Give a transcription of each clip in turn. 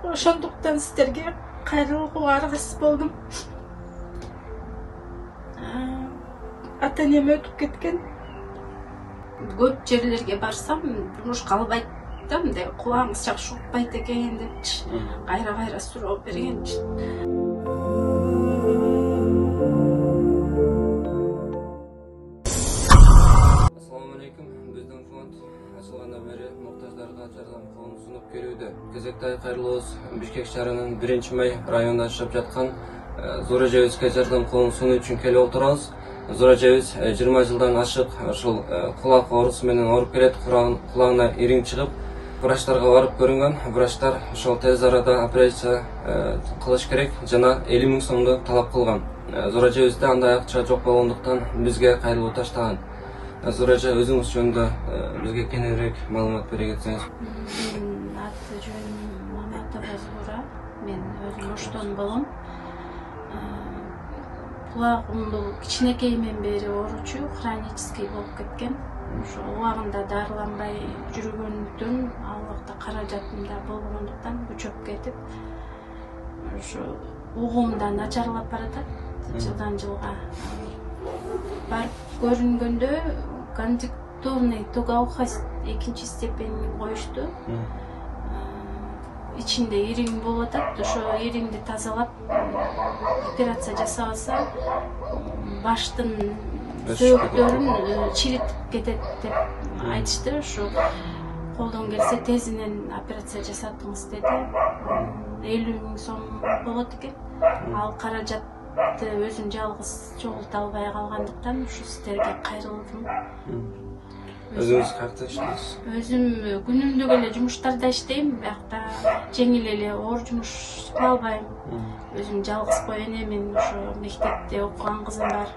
Ошондуктан сиздерге кайрылууга аргасыз болдум. Ата-энем өтүп кеткен. Көп жерлерге барсам, жумушка албайт да, мындай кулагыңыз жакшы укпайт экен депчи. Кайра суроо бергенчи. Assalamu alaikum. Биздин фонд ачылгандан бери муктаждарга жардам колун сунуп келүүдө. Кезекте кайрылуу болуш Бишкек шаарынын 1-май районунда жашап жаткан Зор эжебизге жардам колун сунуу үчүн келип отурабыз. Зор эжебиз 20 жылдан ашык ушул кулак оорусу менен ооруп келет. Кулагына ириң чыгып, врачтарга барып көрүнгөн. Врачтар ошол тез арада операция кылыш керек жана 50 000 сомду талап кылган. Зор эжебизде андай акча жок болгондуктан бизге кайрылуу таштаган. Зор эже, өзүңүз жөнүндө бизге кененирээк маалымат бере кетсеңиз. Аты жөнүм Маматова Зура. Мен өзүм Оштон болом. Кулагым бул кичинекейимден бери ооручу, хронический болуп кеткен. Ошо убагында дарыланбай жүргөндүктөн, ал убакта каражатым да болгондуктан көчөп кетип, ошо угум да начарлап баратат жылдан жылга. Барып көрүнгөндө конъюнктурный тугоухость 2 степень коюшту. İçinde ириң болуп атат. Ошо ириңди тазалап операция жасабаса баштын сөөктөрүн чиритип кетет деп айтышты. Ошо колдон келсе тезинен операция жасатыңыз деди. 50 000 сом болот экен. Ал каражатты өзүм жалгыз чогулта албай калгандыктан ушу сиздерге кайрылдым. Өзүңүз кайерде иштейсиз? Өзүм күнүмдүк эле жумуштарда иштейм, биякта жеңил эле оор жумуш кыла албайм. Өзүм жалгыз кой энемин, ошо мектепте окуган кызым бар.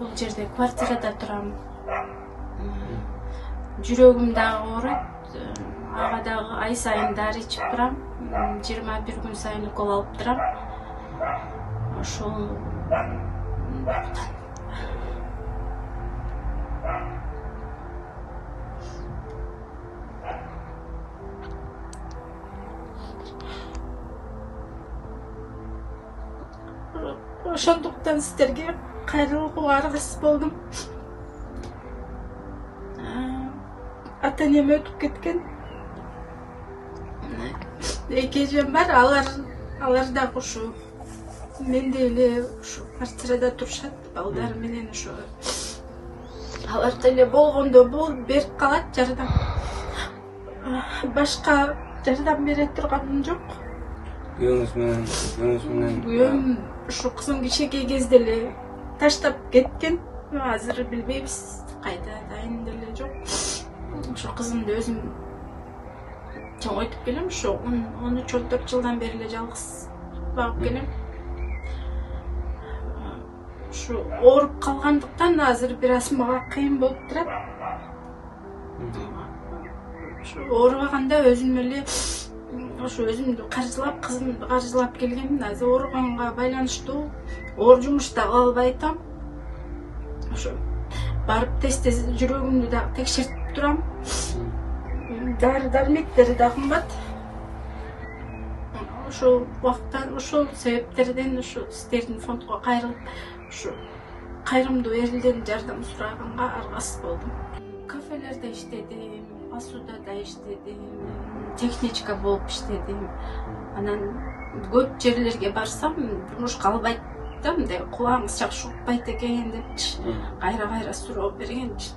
Бул жерде квартирада турам. Жүрөгүм дагы ооруйт. Ага дагы ай сайын дары ичип турам. 21 күн сайын укол алып турам. Ошол ошондуктан сиздерге кайрылууга аргасыз болдум. Ата-энем өтүп кеткен. Эки эжем бар, алар дагы ушу мендей эле ушу квартирада турушат, балдары менен ошо. Алар деле болгондо берип калат жардам. Башка жардам бере турганым жок. Күйөөңүз менен Күйөөм ушу кызым кичинекей кезде эле таштап кеткен. Азыр билбейбиз, кайда дайын деле жок. Ошо кызымды өзүм чоңойтуп келем. Ошо 13-14 жылдан бери эле жалгыз багып келем. Ошо ооруп калгандыктан азыр бир аз мага кыйын болуп турат. Ошо оорубаганда өзүм эле ошо өзүмдү каржылап, кызымды каржылап келгенмин. Азыр ооруганга байланыштуу оор жумуш да кыла албай атам. Ошо барып тез жүрөгүмдү дагы текшертип турам. Дары-дармектери да кымбат. Ошол убакта ошол себептерден ошо сиздердин фондго кайрылып, ошо кайрымдуу элден жардам сураганга аргасыз болдум. Кафелерде иштедим, посудада иштедим, техничка болуп иштедим. Анан көп жерлерге барсам, жумушка албайт да, мындай кулагыңыз жакшы укпайт экен депчи. Кайра суроо бергенчи.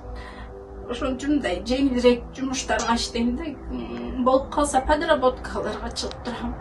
Ошон үчүн мындай жеңилирээк жумуштарга иштейм да, болуп калса подработкаларга чыгып турам.